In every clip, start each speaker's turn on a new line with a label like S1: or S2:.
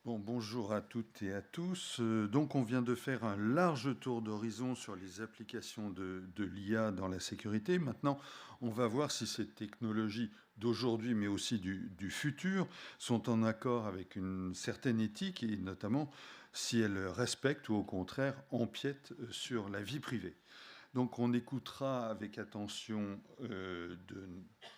S1: Bon, bonjour à toutes et à tous. Donc, on vient de faire un large tour d'horizon sur les applications de l'IA dans la sécurité. Maintenant, on va voir si ces technologies d'aujourd'hui, mais aussi du futur, sont en accord avec une certaine éthique et notamment si elles respectent ou au contraire empiètent sur la vie privée. Donc, on écoutera avec attention de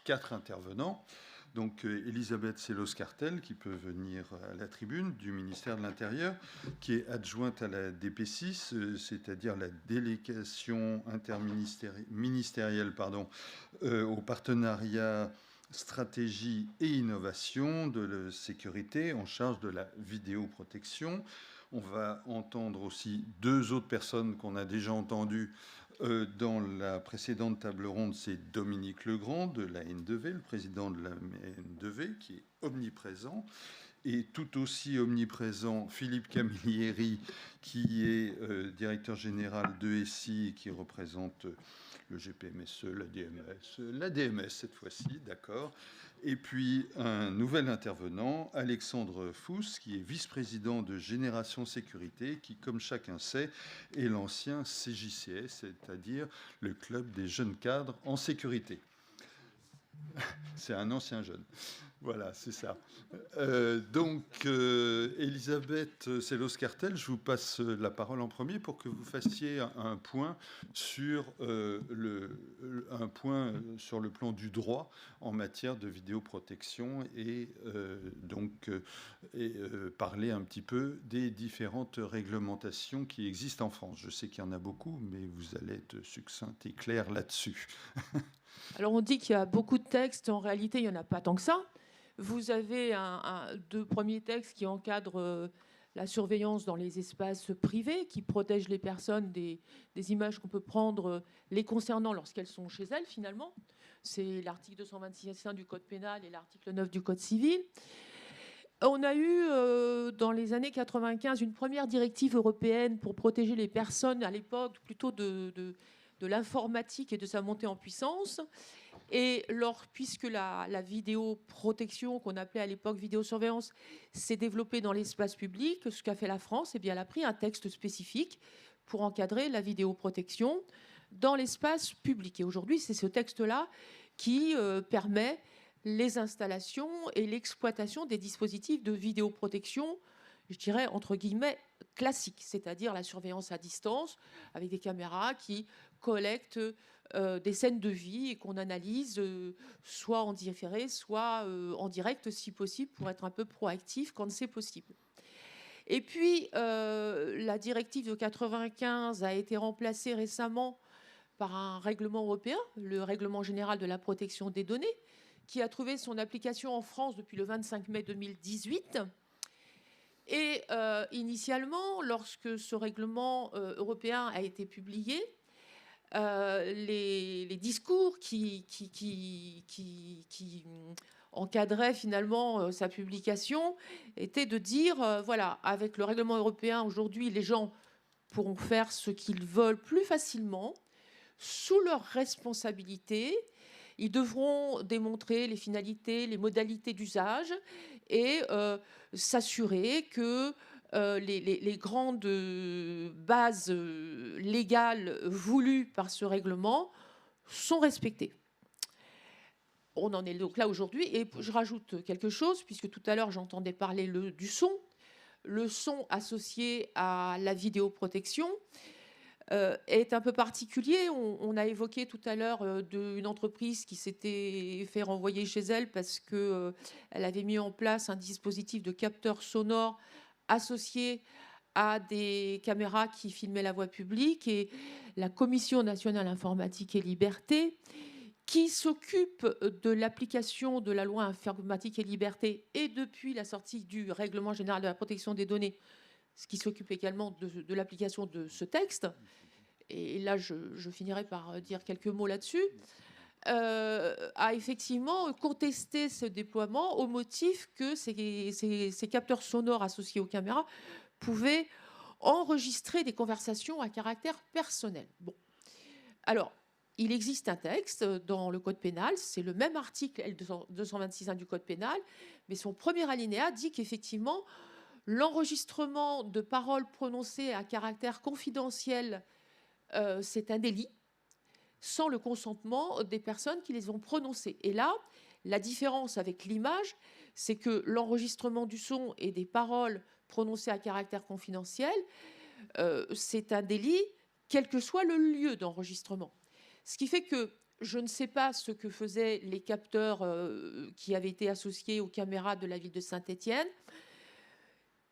S1: 4 intervenants. Donc, Elisabeth Sellos-Cartel, qui peut venir à la tribune du ministère de l'Intérieur, qui est adjointe à la DP6, c'est-à-dire la délégation interministérielle au partenariat stratégie et innovation de la sécurité en charge de la vidéoprotection. On va entendre aussi deux autres personnes qu'on a déjà entendues dans la précédente table ronde. C'est Dominique Legrand de la N2V, le président de la N2V, qui est omniprésent. Et tout aussi omniprésent, Philippe Camilleri, qui est directeur général de SI et qui représente le GPMSE, la DMS cette fois-ci, d'accord. Et puis un nouvel intervenant, Alexandre Fous, qui est vice-président de Génération Sécurité, qui, comme chacun sait, est l'ancien CJCS, c'est-à-dire le club des jeunes cadres en sécurité. C'est un ancien jeune. Voilà, c'est ça. Elisabeth Sellos-Cartel, je vous passe la parole en premier pour que vous fassiez un point sur le plan du droit en matière de vidéoprotection et parler un petit peu des différentes réglementations qui existent en France. Je sais qu'il y en a beaucoup, mais vous allez être succincte et claire là-dessus.
S2: Alors on dit qu'il y a beaucoup de textes, en réalité il n'y en a pas tant que ça. Vous avez deux premiers textes qui encadrent la surveillance dans les espaces privés, qui protègent les personnes des images qu'on peut prendre les concernant lorsqu'elles sont chez elles finalement. C'est l'article 226.1 du Code pénal et l'article 9 du Code civil. On a eu dans les années 95 une première directive européenne pour protéger les personnes, à l'époque plutôt de l'informatique et de sa montée en puissance. Et puisque la vidéoprotection, qu'on appelait à l'époque vidéosurveillance, s'est développée dans l'espace public, ce qu'a fait la France, eh bien, elle a pris un texte spécifique pour encadrer la vidéoprotection dans l'espace public. Et aujourd'hui, c'est ce texte-là qui permet les installations et l'exploitation des dispositifs de vidéoprotection, je dirais entre guillemets classiques, c'est-à-dire la surveillance à distance avec des caméras qui collectent des scènes de vie et qu'on analyse soit en différé, soit en direct si possible, pour être un peu proactif quand c'est possible. Et puis, la directive de 95 a été remplacée récemment par un règlement européen, le règlement général de la protection des données, qui a trouvé son application en France depuis le 25 mai 2018. Et initialement, lorsque ce règlement européen a été publié, les discours qui encadraient finalement sa publication étaient de dire, voilà, avec le règlement européen, aujourd'hui, les gens pourront faire ce qu'ils veulent plus facilement, sous leur responsabilité. Ils devront démontrer les finalités, les modalités d'usage et s'assurer que les grandes bases légales voulues par ce règlement sont respectées. On en est donc là aujourd'hui. Et je rajoute quelque chose, puisque tout à l'heure j'entendais parler du son. Le son associé à la vidéoprotection est un peu particulier. On a évoqué tout à l'heure une entreprise qui s'était fait renvoyer chez elle parce qu'elle avait mis en place un dispositif de capteur sonore associé à des caméras qui filmaient la voie publique, et la Commission nationale informatique et liberté, qui s'occupe de l'application de la loi informatique et liberté et depuis la sortie du règlement général de la protection des données, ce qui s'occupe également de l'application de ce texte, et là je finirai par dire quelques mots là-dessus, a effectivement contesté ce déploiement au motif que ces capteurs sonores associés aux caméras pouvaient enregistrer des conversations à caractère personnel. Bon. Alors, il existe un texte dans le Code pénal, c'est le même article L226.1 du Code pénal, mais son premier alinéa dit qu'effectivement, L'enregistrement de paroles prononcées à caractère confidentiel, c'est un délit, sans le consentement des personnes qui les ont prononcées. Et là, la différence avec l'image, c'est que l'enregistrement du son et des paroles prononcées à caractère confidentiel, c'est un délit, quel que soit le lieu d'enregistrement. Ce qui fait que je ne sais pas ce que faisaient les capteurs qui avaient été associés aux caméras de la ville de Saint-Étienne.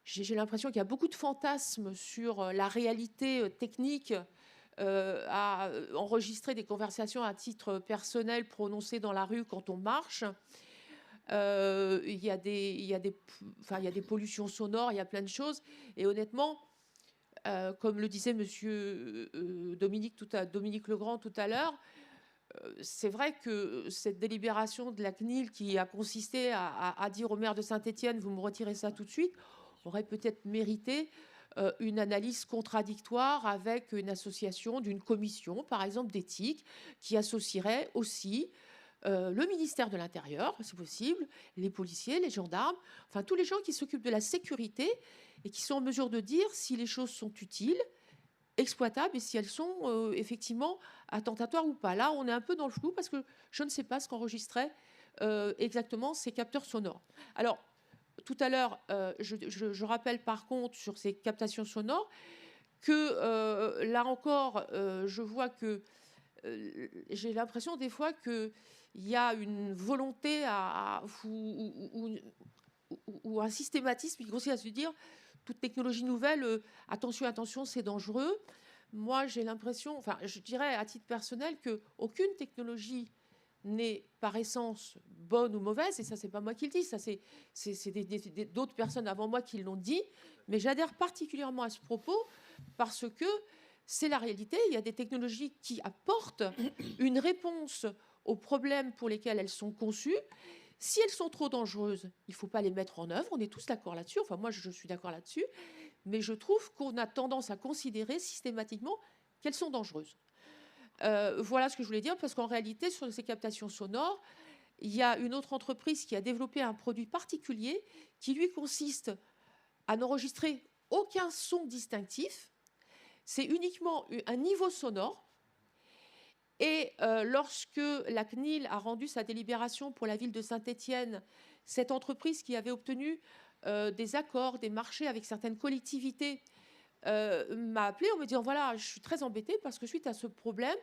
S2: J'ai l'impression qu'il y a beaucoup de fantasmes sur la réalité technique à enregistrer des conversations à titre personnel prononcées dans la rue quand on marche. Il y a des pollutions sonores, il y a plein de choses. Et honnêtement, comme le disait monsieur Dominique Legrand tout à l'heure, c'est vrai que cette délibération de la CNIL qui a consisté à dire au maire de Saint-Étienne, vous me retirez ça tout de suite, aurait peut-être mérité une analyse contradictoire avec une association d'une commission, par exemple d'éthique, qui associerait aussi le ministère de l'Intérieur, c'est possible, les policiers, les gendarmes, enfin tous les gens qui s'occupent de la sécurité et qui sont en mesure de dire si les choses sont utiles, exploitables et si elles sont effectivement attentatoires ou pas. Là, on est un peu dans le flou parce que je ne sais pas ce qu'enregistraient exactement ces capteurs sonores. Alors, tout à l'heure, je rappelle par contre sur ces captations sonores que là encore, je vois que j'ai l'impression des fois qu'il y a une volonté ou un systématisme qui consiste à se dire toute technologie nouvelle, attention, attention, c'est dangereux. Moi, j'ai l'impression, enfin, je dirais à titre personnel qu'aucune technologie n'est par essence bonne ou mauvaise, et ça, c'est pas moi qui le dis, ça, c'est d'autres personnes avant moi qui l'ont dit, mais j'adhère particulièrement à ce propos parce que c'est la réalité. Il y a des technologies qui apportent une réponse aux problèmes pour lesquels elles sont conçues. Si elles sont trop dangereuses, il ne faut pas les mettre en œuvre. On est tous d'accord là-dessus. Enfin, moi, je suis d'accord là-dessus. Mais je trouve qu'on a tendance à considérer systématiquement qu'elles sont dangereuses. Voilà ce que je voulais dire, parce qu'en réalité, sur ces captations sonores, il y a une autre entreprise qui a développé un produit particulier qui, lui, consiste à n'enregistrer aucun son distinctif. C'est uniquement un niveau sonore. Et lorsque la CNIL a rendu sa délibération pour la ville de Saint-Étienne, cette entreprise qui avait obtenu des accords, des marchés avec certaines collectivités, m'a appelé en me disant voilà, je suis très embêtée parce que suite à ce problème,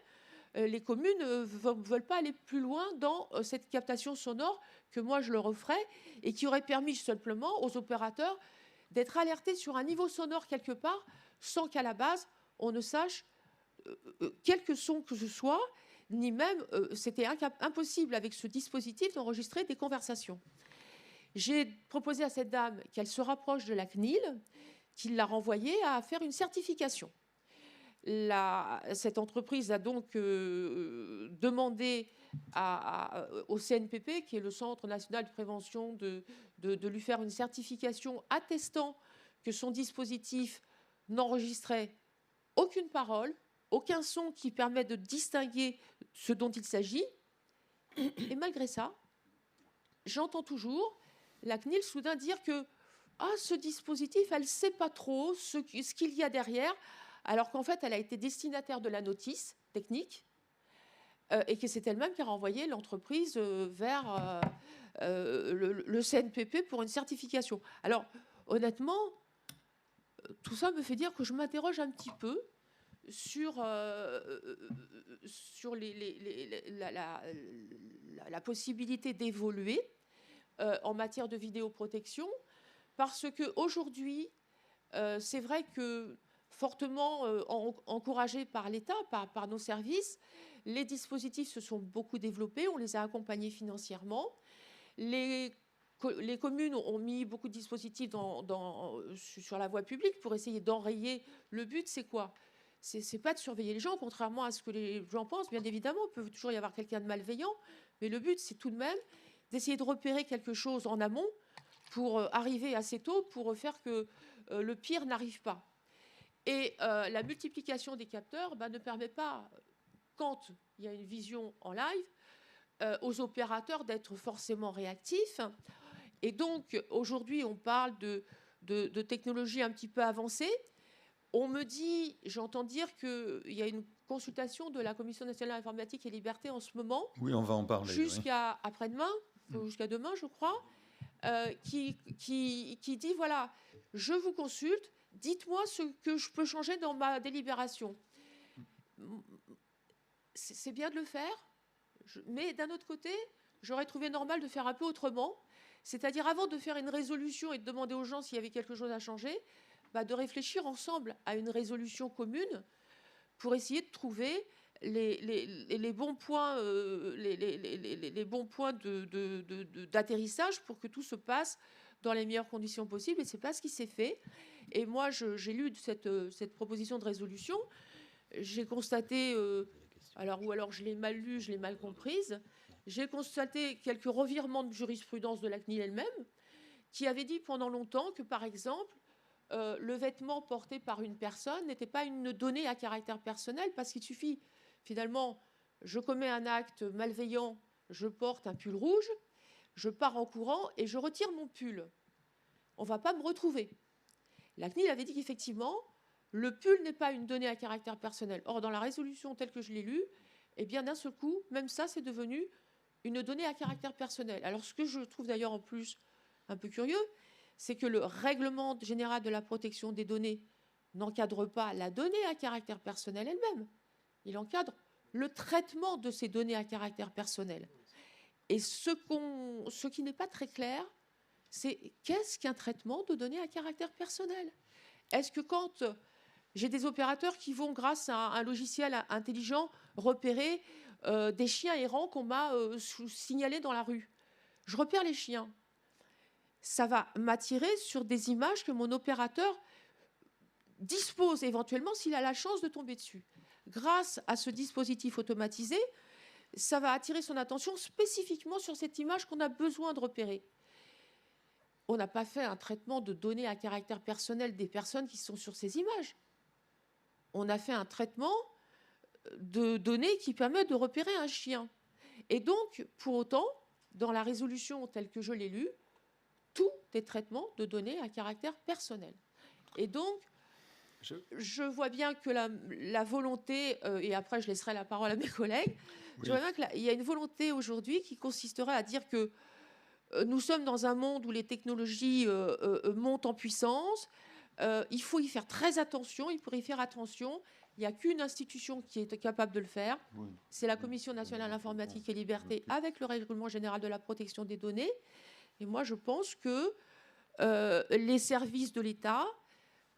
S2: les communes ne veulent pas aller plus loin dans cette captation sonore que moi je leur offrais et qui aurait permis simplement aux opérateurs d'être alertés sur un niveau sonore quelque part sans qu'à la base on ne sache quelque son que ce soit, ni même c'était impossible avec ce dispositif d'enregistrer des conversations. J'ai proposé à cette dame qu'elle se rapproche de la CNIL, qu'il l'a renvoyée à faire une certification. Cette entreprise a donc demandé au CNPP, qui est le Centre national de prévention, de lui faire une certification attestant que son dispositif n'enregistrait aucune parole, aucun son qui permet de distinguer ce dont il s'agit. Et malgré ça, j'entends toujours la CNIL soudain dire que ce dispositif, elle ne sait pas trop ce qu'il y a derrière, alors qu'en fait, elle a été destinataire de la notice technique et que c'est elle-même qui a renvoyé l'entreprise vers le CNPP pour une certification. Alors, honnêtement, tout ça me fait dire que je m'interroge un petit peu sur la possibilité d'évoluer en matière de vidéoprotection, parce qu'aujourd'hui, c'est vrai que fortement encouragés par l'État, par nos services, les dispositifs se sont beaucoup développés, on les a accompagnés financièrement. Les communes ont mis beaucoup de dispositifs sur la voie publique pour essayer d'enrayer. Le but, c'est quoi ? C'est pas de surveiller les gens, contrairement à ce que les gens pensent. Bien évidemment, il peut toujours y avoir quelqu'un de malveillant, mais le but, c'est tout de même d'essayer de repérer quelque chose en amont pour arriver assez tôt, pour faire que le pire n'arrive pas. Et la multiplication des capteurs ne permet pas, quand il y a une vision en live, aux opérateurs d'être forcément réactifs. Et donc, aujourd'hui, on parle de de technologie un petit peu avancée. On me dit, j'entends dire qu'il y a une consultation de la Commission nationale informatique et liberté en ce moment.
S1: Oui, on va en parler.
S2: Jusqu'à après-demain, jusqu'à demain, je crois, qui dit, voilà, je vous consulte, dites-moi ce que je peux changer dans ma délibération. C'est bien de le faire, mais d'un autre côté, j'aurais trouvé normal de faire un peu autrement. C'est-à-dire, avant de faire une résolution et de demander aux gens s'il y avait quelque chose à changer, de réfléchir ensemble à une résolution commune pour essayer de trouver les bons points, les bons points d'atterrissage pour que tout se passe dans les meilleures conditions possibles. Et ce n'est pas ce qui s'est fait. Et moi, j'ai lu cette proposition de résolution. J'ai constaté, alors je l'ai mal lue, je l'ai mal comprise. J'ai constaté quelques revirements de jurisprudence de la CNIL elle-même, qui avait dit pendant longtemps que, par exemple, le vêtement porté par une personne n'était pas une donnée à caractère personnel, parce qu'il suffit, finalement, je commets un acte malveillant, je porte un pull rouge, je pars en courant et je retire mon pull. On ne va pas me retrouver. La CNIL avait dit qu'effectivement, le pull n'est pas une donnée à caractère personnel. Or, dans la résolution telle que je l'ai lue, eh bien, d'un seul coup, même ça, c'est devenu une donnée à caractère personnel. Alors, ce que je trouve d'ailleurs en plus un peu curieux, c'est que le règlement général de la protection des données n'encadre pas la donnée à caractère personnel elle-même. Il encadre le traitement de ces données à caractère personnel. Et ce qui n'est pas très clair, c'est qu'est-ce qu'un traitement de données à caractère personnel? Est-ce que quand j'ai des opérateurs qui vont, grâce à un logiciel intelligent, repérer des chiens errants qu'on m'a signalés dans la rue, je repère les chiens, ça va m'attirer sur des images que mon opérateur dispose éventuellement s'il a la chance de tomber dessus. Grâce à ce dispositif automatisé, ça va attirer son attention spécifiquement sur cette image qu'on a besoin de repérer. On n'a pas fait un traitement de données à caractère personnel des personnes qui sont sur ces images. On a fait un traitement de données qui permet de repérer un chien. Et donc, pour autant, dans la résolution telle que je l'ai lue, tout est traitement de données à caractère personnel. Et donc, je vois bien que la volonté, et après je laisserai la parole à mes collègues, oui. Je vois bien qu'il y a une volonté aujourd'hui qui consisterait à dire que nous sommes dans un monde où les technologies montent en puissance, il faut y faire très attention, il faut y faire attention. Il n'y a qu'une institution qui est capable de le faire, oui. C'est la Commission nationale informatique et liberté avec le règlement général de la protection des données. Et moi, je pense que les services de l'État,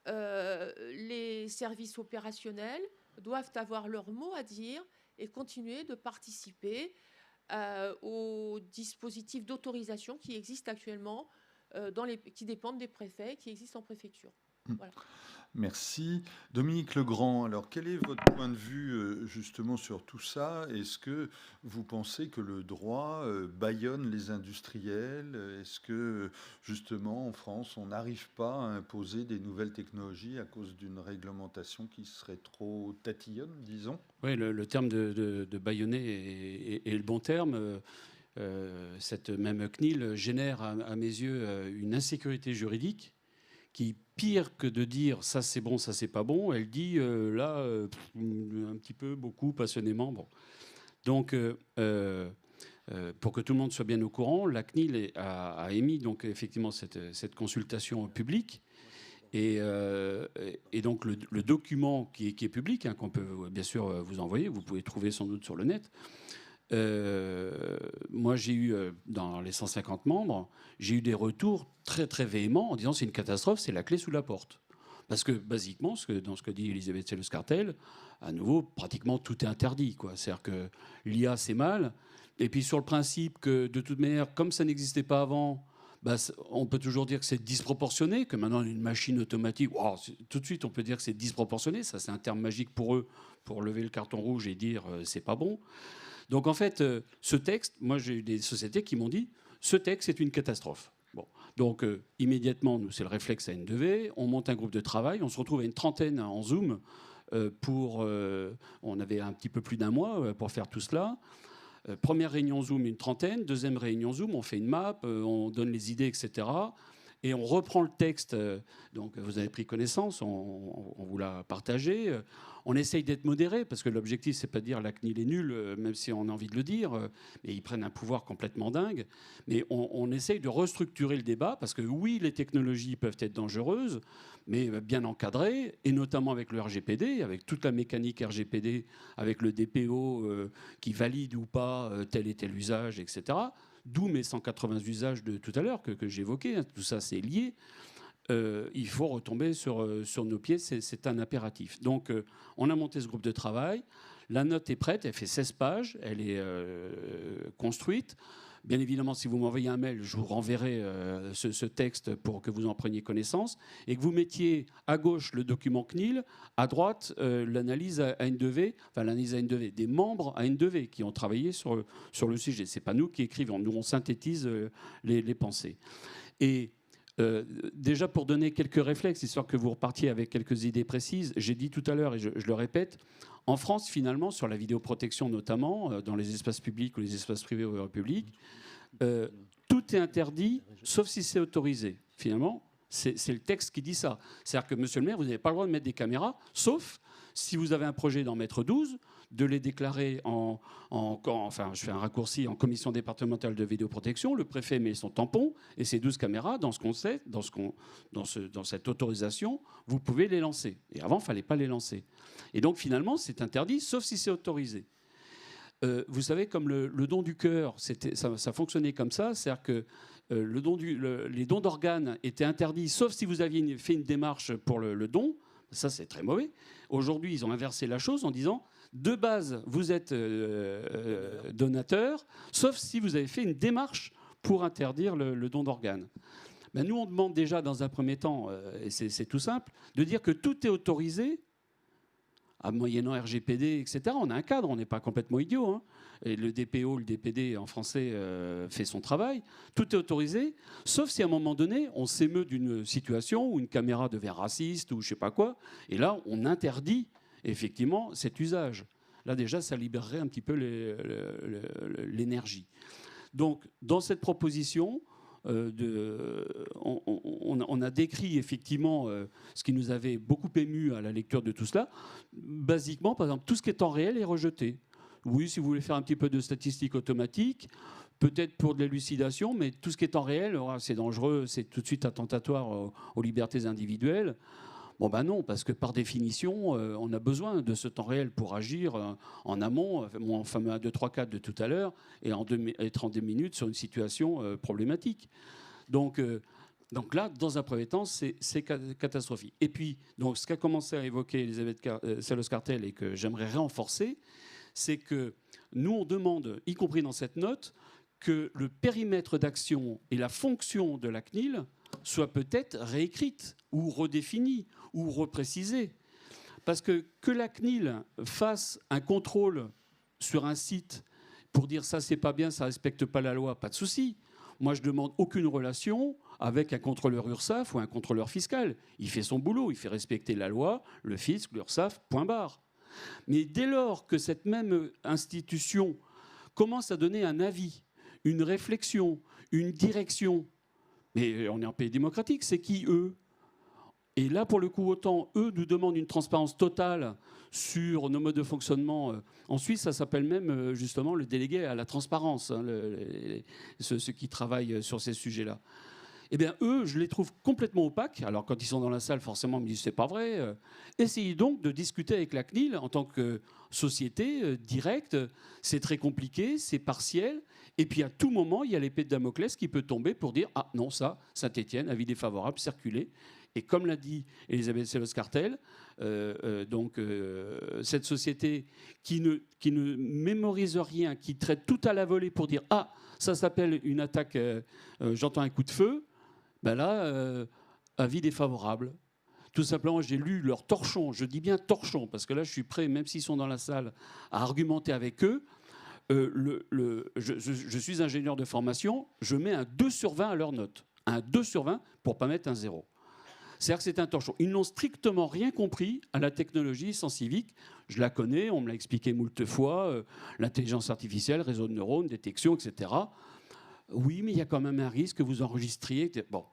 S2: les services opérationnels doivent avoir leur mot à dire et continuer de participer aux dispositifs d'autorisation qui existent actuellement, qui dépendent des préfets, qui existent en préfecture. Voilà.
S1: Merci. Dominique Legrand, alors quel est votre point de vue justement sur tout ça? Est-ce que vous pensez que le droit bâillonne les industriels? Est-ce que justement en France, on n'arrive pas à imposer des nouvelles technologies à cause d'une réglementation qui serait trop tatillonne, disons?
S3: Oui, le terme de bâillonner est le bon terme. Cette même CNIL génère à mes yeux une insécurité juridique qui, pire que de dire ça c'est bon, ça c'est pas bon, elle dit là un petit peu, beaucoup, passionnément. Bon. Donc, pour que tout le monde soit bien au courant, la CNIL a émis donc effectivement cette consultation publique. Et donc le document qui est public, hein, qu'on peut bien sûr vous envoyer, vous pouvez trouver sans doute sur le net. Moi, j'ai eu, dans les 150 membres, j'ai eu des retours très, très véhéments en disant c'est une catastrophe, c'est la clé sous la porte. Parce que, basiquement, dans ce que dit Elisabeth Sellers-Scartel, à nouveau, pratiquement tout est interdit, quoi. C'est-à-dire que l'IA, c'est mal. Et puis, sur le principe que, de toute manière, comme ça n'existait pas avant, on peut toujours dire que c'est disproportionné, que maintenant, une machine automatique, wow, tout de suite, on peut dire que c'est disproportionné. Ça, c'est un terme magique pour eux, pour lever le carton rouge et dire c'est pas bon. Donc en fait, ce texte, moi j'ai eu des sociétés qui m'ont dit ce texte est une catastrophe. Bon. Donc immédiatement, nous c'est le réflexe AN2V, on monte un groupe de travail, on se retrouve à une trentaine en Zoom on avait un petit peu plus d'un mois pour faire tout cela. Première réunion Zoom, une trentaine, deuxième réunion Zoom, on fait une map, on donne les idées, etc. et on reprend le texte. Donc vous avez pris connaissance, on vous l'a partagé. On essaye d'être modéré, parce que l'objectif, c'est pas de dire la CNIL est nulle, même si on a envie de le dire, mais ils prennent un pouvoir complètement dingue. Mais on essaye de restructurer le débat, parce que oui, les technologies peuvent être dangereuses, mais bien encadrées, et notamment avec le RGPD, avec toute la mécanique RGPD, avec le DPO qui valide ou pas tel et tel usage, etc. D'où mes 180 usages de tout à l'heure que j'évoquais. Tout ça, c'est lié. Il faut retomber sur nos pieds, c'est un impératif. Donc, on a monté ce groupe de travail. La note est prête, elle fait 16 pages, elle est construite. Bien évidemment, si vous m'envoyez un mail, je vous renverrai ce texte pour que vous en preniez connaissance et que vous mettiez à gauche le document CNIL, à droite l'analyse à N2V, enfin l'analyse à N2V, des membres à N2V qui ont travaillé sur le sujet. C'est pas nous qui écrivons, nous on synthétise les pensées. Et déjà pour donner quelques réflexes, histoire que vous repartiez avec quelques idées précises, j'ai dit tout à l'heure et je le répète, en France finalement sur la vidéoprotection notamment, dans les espaces publics ou les espaces privés ou publics, tout est interdit sauf si c'est autorisé. Finalement, c'est le texte qui dit ça. C'est-à-dire que monsieur le maire, vous n'avez pas le droit de mettre des caméras, sauf si vous avez un projet d'en mettre 12, de les déclarer enfin, je fais un raccourci, en commission départementale de vidéoprotection, le préfet met son tampon, et ces 12 caméras, dans cette autorisation, vous pouvez les lancer. Et avant, il ne fallait pas les lancer. Et donc, finalement, c'est interdit, sauf si c'est autorisé. Vous savez, comme le don du cœur, ça fonctionnait comme ça, c'est-à-dire que les dons d'organes étaient interdits, sauf si vous aviez fait une démarche pour le don. Ça, c'est très mauvais. Aujourd'hui, ils ont inversé la chose en disant, de base, vous êtes donateur, sauf si vous avez fait une démarche pour interdire le don d'organes. Ben, nous, on demande déjà, dans un premier temps, et c'est tout simple, de dire que tout est autorisé, à moyennant RGPD, etc. On a un cadre, on n'est pas complètement idiot. Hein. Et le DPO, le DPD en français fait son travail. Tout est autorisé, sauf si à un moment donné, on s'émeut d'une situation où une caméra devient raciste ou je ne sais pas quoi. Et là, on interdit effectivement cet usage. Là, déjà, ça libérerait un petit peu l'énergie. Donc, dans cette proposition, on a décrit effectivement ce qui nous avait beaucoup ému à la lecture de tout cela. Basiquement, par exemple, tout ce qui est en réel est rejeté. Oui, si vous voulez faire un petit peu de statistiques automatiques, peut-être pour de l'élucidation, mais tout ce qui est en réel, c'est dangereux, c'est tout de suite attentatoire aux libertés individuelles. Bon ben non, parce que par définition, on a besoin de ce temps réel pour agir en amont, mon fameux 1, 2, 3, 4 de tout à l'heure, et en 32 minutes sur une situation problématique. Donc là, dans un premier temps, c'est catastrophique. Et puis, donc, ce qu'a commencé à évoquer Elisabeth Sellers-Scartel et que j'aimerais renforcer, c'est que nous, on demande, y compris dans cette note, que le périmètre d'action et la fonction de la CNIL soient peut-être réécrites ou redéfinies ou reprécisées. Parce que la CNIL fasse un contrôle sur un site pour dire ça, c'est pas bien, ça respecte pas la loi, pas de souci. Moi, je ne demande aucune relation avec un contrôleur URSSAF ou un contrôleur fiscal. Il fait son boulot, il fait respecter la loi, le fisc, l'URSSAF, point barre. Mais dès lors que cette même institution commence à donner un avis, une réflexion, une direction, mais on est en pays démocratique, c'est qui eux ? Et là, pour le coup, autant eux nous demandent une transparence totale sur nos modes de fonctionnement. En Suisse, ça s'appelle même justement le délégué à la transparence, hein, ceux qui travaillent sur ces sujets-là. Eh bien, eux, je les trouve complètement opaques. Alors, quand ils sont dans la salle, forcément, ils me disent c'est pas vrai. Essayez donc de discuter avec la CNIL en tant que société directe. C'est très compliqué, c'est partiel. Et puis, à tout moment, il y a l'épée de Damoclès qui peut tomber pour dire ah non, ça, Saint-Étienne, avis défavorable, circuler. Et comme l'a dit Elisabeth Sellers-Scartel, cette société qui ne mémorise rien, qui traite tout à la volée pour dire ah, ça s'appelle une attaque, j'entends un coup de feu. Ben là, avis défavorable. Tout simplement, j'ai lu leur torchon, je dis bien torchon, parce que là, je suis prêt, même s'ils sont dans la salle, à argumenter avec eux. Je suis ingénieur de formation, je mets un 2/20 à leur note. Un 2/20 pour ne pas mettre un 0. C'est-à-dire que c'est un torchon. Ils n'ont strictement rien compris à la technologie scientifique. Je la connais, on me l'a expliqué moult fois, l'intelligence artificielle, réseau de neurones, détection, etc. Oui, mais il y a quand même un risque que vous enregistriez. Bon,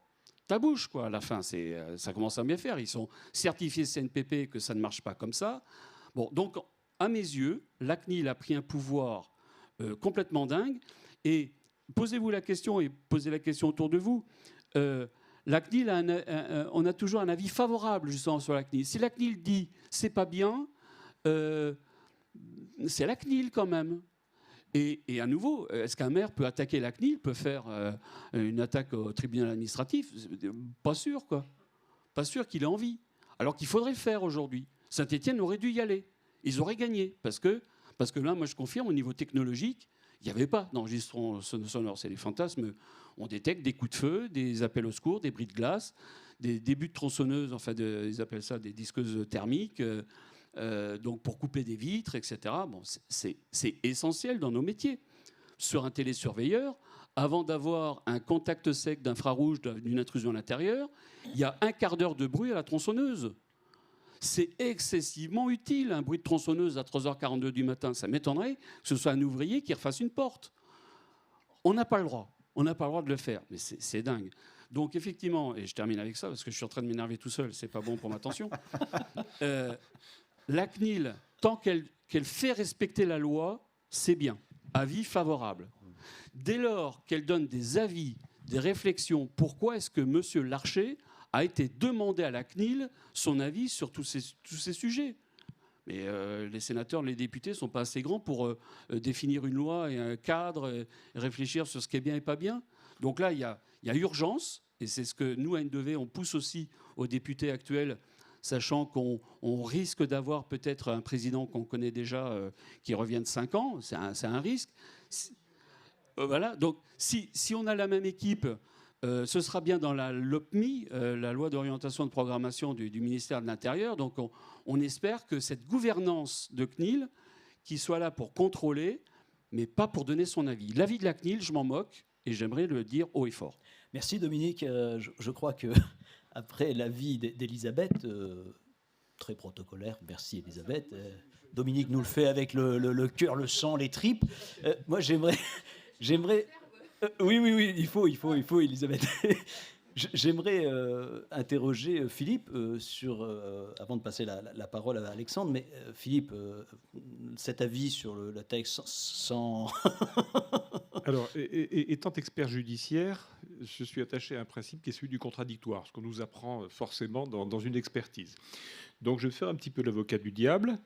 S3: ça bouge, quoi, à la fin. Ça commence à bien faire. Ils sont certifiés CNPP que ça ne marche pas comme ça. Bon, donc, à mes yeux, la CNIL a pris un pouvoir complètement dingue. Et posez-vous la question, et posez la question autour de vous. La CNIL, on a toujours un avis favorable, justement, sur la CNIL. Si la CNIL dit « c'est pas bien », c'est la CNIL, quand même. Et à nouveau, est-ce qu'un maire peut attaquer la CNIL, peut faire une attaque au tribunal administratif? Pas sûr, quoi. Pas sûr qu'il ait envie. Alors qu'il faudrait le faire aujourd'hui. Saint-Étienne aurait dû y aller. Ils auraient gagné. Parce que là, moi, je confirme, au niveau technologique, il n'y avait pas d'enregistrement sonore. C'est les fantasmes. On détecte des coups de feu, des appels au secours, des bris de glace, des débuts de tronçonneuses, enfin, ils appellent ça des disqueuses thermiques. Donc pour couper des vitres, etc. Bon, c'est essentiel dans nos métiers. Sur un télésurveilleur, avant d'avoir un contact sec d'infrarouge d'une intrusion à l'intérieur, il y a un quart d'heure de bruit à la tronçonneuse. C'est excessivement utile, un bruit de tronçonneuse à 3h42 du matin. Ça m'étonnerait que ce soit un ouvrier qui refasse une porte. On n'a pas le droit. On n'a pas le droit de le faire. Mais c'est dingue. Donc effectivement, et je termine avec ça, parce que je suis en train de m'énerver tout seul, c'est pas bon pour ma tension. La CNIL, tant qu'elle fait respecter la loi, c'est bien. Avis favorable. Dès lors qu'elle donne des avis, des réflexions, pourquoi est-ce que M. Larcher a été demandé à la CNIL son avis sur tous ces sujets? Mais les sénateurs, les députés ne sont pas assez grands pour définir une loi et un cadre, et réfléchir sur ce qui est bien et pas bien. Donc là, il y a urgence, et c'est ce que nous, à N2V, on pousse aussi aux députés actuels, sachant qu'on risque d'avoir peut-être un président qu'on connaît déjà qui revient de 5 ans. C'est un risque. Voilà. Donc, si on a la même équipe, ce sera bien dans la LOPMI, la loi d'orientation et de programmation du ministère de l'Intérieur. Donc, on espère que cette gouvernance de CNIL, qui soit là pour contrôler, mais pas pour donner son avis. L'avis de la CNIL, je m'en moque, et j'aimerais le dire haut et fort.
S4: Merci Dominique. Je crois que après l'avis d'Elisabeth, très protocolaire, merci Elisabeth. Dominique nous le fait avec le cœur, le sang, les tripes. Moi, j'aimerais. Oui, il faut, Elisabeth. J'aimerais interroger Philippe avant de passer la parole à Alexandre, mais Philippe, cet avis sur le texte sans...
S5: Alors, étant expert judiciaire, je suis attaché à un principe qui est celui du contradictoire, ce qu'on nous apprend forcément dans une expertise. Donc, je vais faire un petit peu l'avocat du diable.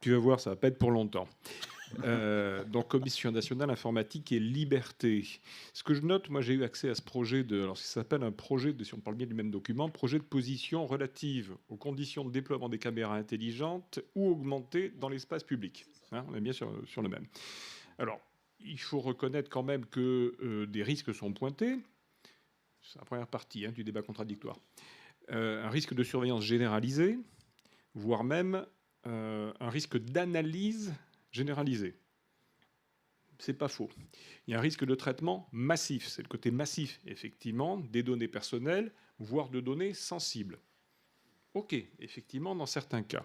S5: Tu vas voir, ça ne va pas être pour longtemps. Donc, Commission nationale informatique et liberté. Ce que je note, moi j'ai eu accès à ce projet alors ça s'appelle un projet si on parle bien du même document, projet de position relative aux conditions de déploiement des caméras intelligentes ou augmentées dans l'espace public. Hein, on est bien sur le même. Alors, il faut reconnaître quand même que des risques sont pointés. C'est la première partie du débat contradictoire. Un risque de surveillance généralisée, voire même un risque d'analyse généralisé. C'est pas faux. Il y a un risque de traitement massif. C'est le côté massif, effectivement, des données personnelles, voire de données sensibles. OK, effectivement, dans certains cas.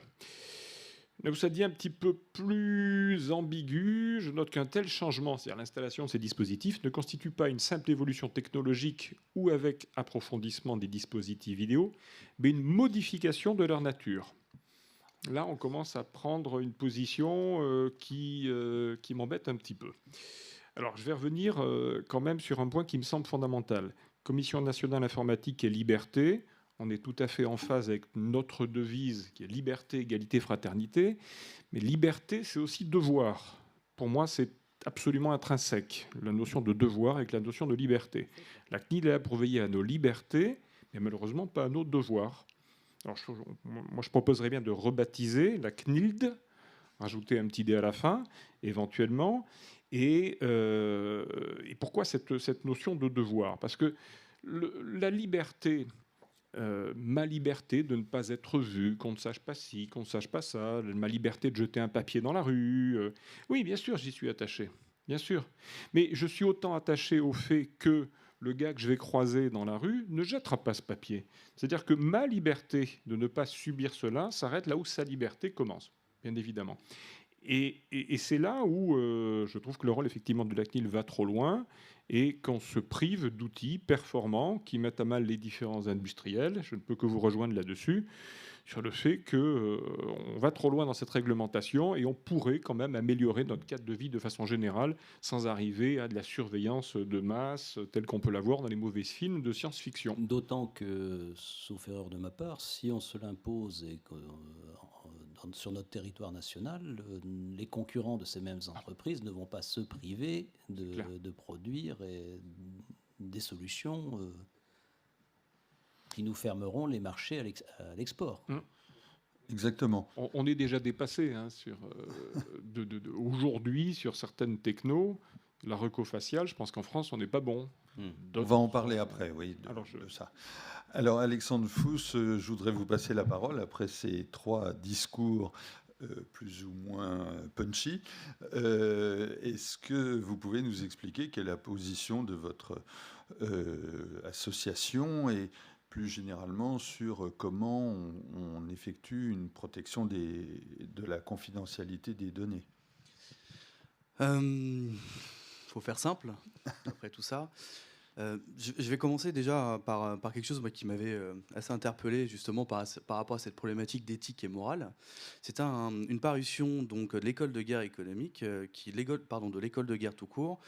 S5: Là où ça devient un petit peu plus ambigu, je note qu'un tel changement, c'est-à-dire l'installation de ces dispositifs, ne constitue pas une simple évolution technologique ou avec approfondissement des dispositifs vidéo, mais une modification de leur nature. Là, on commence à prendre une position qui m'embête un petit peu. Alors, je vais revenir quand même sur un point qui me semble fondamental. Commission nationale informatique et liberté, on est tout à fait en phase avec notre devise qui est liberté, égalité, fraternité. Mais liberté, c'est aussi devoir. Pour moi, c'est absolument intrinsèque, la notion de devoir avec la notion de liberté. La CNIL est là pour veiller à nos libertés, mais malheureusement pas à nos devoirs. Alors, moi, je proposerais bien de rebaptiser la CNILD, rajouter un petit D à la fin, éventuellement. Et pourquoi cette notion de devoir? Parce que la liberté, ma liberté de ne pas être vu, qu'on ne sache pas ci, qu'on ne sache pas ça, ma liberté de jeter un papier dans la rue, oui, bien sûr, j'y suis attaché, bien sûr. Mais je suis autant attaché au fait que le gars que je vais croiser dans la rue ne jettera pas ce papier. C'est-à-dire que ma liberté de ne pas subir cela s'arrête là où sa liberté commence, bien évidemment. Et c'est là où je trouve que le rôle effectivement de la CNIL va trop loin et qu'on se prive d'outils performants qui mettent à mal les différents industriels. Je ne peux que vous rejoindre là-dessus, sur le fait qu'on va trop loin dans cette réglementation et on pourrait quand même améliorer notre cadre de vie de façon générale sans arriver à de la surveillance de masse telle qu'on peut la voir dans les mauvais films de science-fiction.
S4: D'autant que, sauf erreur de ma part, si on se l'impose et que sur notre territoire national, les concurrents de ces mêmes entreprises ne vont pas se priver de produire des solutions qui nous fermeront les marchés à l'export.
S1: Exactement.
S5: On est déjà dépassé aujourd'hui sur certaines technos. La recofaciale, je pense qu'en France, on n'est pas bon.
S1: On va en parler après, oui, de ça. Alors, Alexandre Fous, je voudrais vous passer la parole après ces 3 discours plus ou moins punchy. Est-ce que vous pouvez nous expliquer quelle est la position de votre association et plus généralement sur comment on effectue une protection de la confidentialité des données?
S6: Faut faire simple, après tout ça. Je vais commencer déjà par quelque chose qui m'avait assez interpellé justement par rapport à cette problématique d'éthique et morale. C'est une parution donc, de l'école de guerre économique, de l'école de guerre tout court,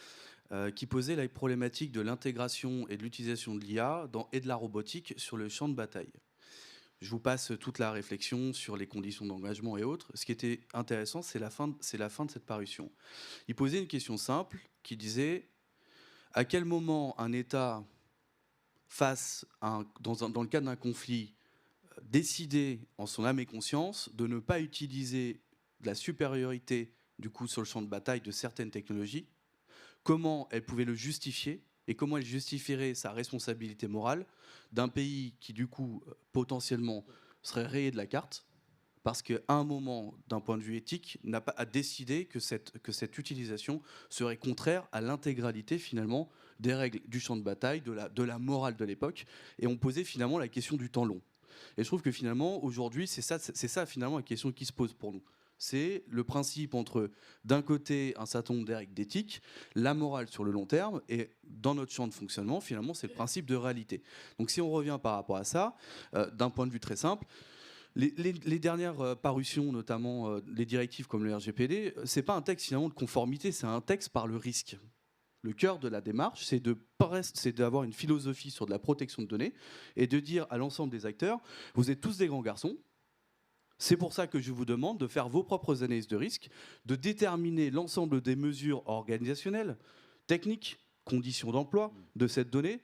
S6: qui posait la problématique de l'intégration et de l'utilisation de l'IA et de la robotique sur le champ de bataille. Je vous passe toute la réflexion sur les conditions d'engagement et autres. Ce qui était intéressant, c'est la fin de cette parution. Il posait une question simple qui disait: à quel moment un État, dans le cadre d'un conflit, décider en son âme et conscience de ne pas utiliser de la supériorité du coup sur le champ de bataille de certaines technologies, comment elle pouvait le justifier et comment elle justifierait sa responsabilité morale d'un pays qui, du coup, potentiellement serait rayé de la carte parce qu'à un moment, d'un point de vue éthique, n'a pas à décider que cette utilisation serait contraire à l'intégralité, finalement, des règles du champ de bataille, de la morale de l'époque. Et on posait, finalement, la question du temps long. Et je trouve que, finalement, aujourd'hui, c'est ça, finalement, la question qui se pose pour nous. C'est le principe entre, d'un côté, un certain nombre de règles d'éthique, la morale sur le long terme, et dans notre champ de fonctionnement, finalement, c'est le principe de réalité. Donc si on revient par rapport à ça, d'un point de vue très simple, les dernières parutions, notamment les directives comme le RGPD, c'est pas un texte finalement de conformité, c'est un texte par le risque. Le cœur de la démarche, c'est d'avoir une philosophie sur de la protection de données et de dire à l'ensemble des acteurs, vous êtes tous des grands garçons. C'est pour ça que je vous demande de faire vos propres analyses de risque, de déterminer l'ensemble des mesures organisationnelles, techniques, conditions d'emploi de cette donnée,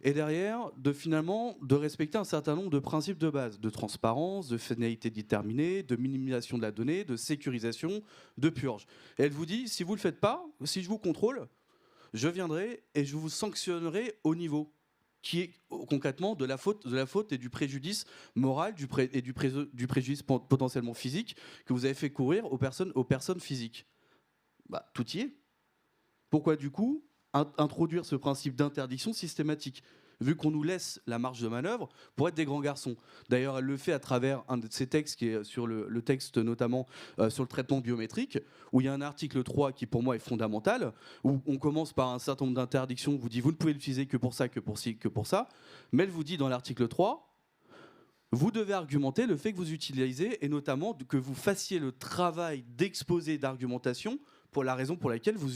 S6: et derrière, de respecter un certain nombre de principes de base, de transparence, de finalité déterminée, de minimisation de la donnée, de sécurisation, de purge. Et elle vous dit, si vous ne le faites pas, si je vous contrôle, je viendrai et je vous sanctionnerai au niveau qui est concrètement de la faute et du préjudice moral et du préjudice potentiellement physique que vous avez fait courir aux personnes physiques. Bah, tout y est. Pourquoi du coup introduire ce principe d'interdiction systématique, vu qu'on nous laisse la marge de manœuvre pour être des grands garçons? D'ailleurs, elle le fait à travers un de ses textes qui est sur le texte notamment sur le traitement biométrique, où il y a un article 3 qui pour moi est fondamental, où on commence par un certain nombre d'interdictions, vous dit vous ne pouvez l'utiliser que pour ça, que pour ci, que pour ça, mais elle vous dit dans l'article 3, vous devez argumenter le fait que vous utilisez et notamment que vous fassiez le travail d'exposé d'argumentation pour la raison pour laquelle vous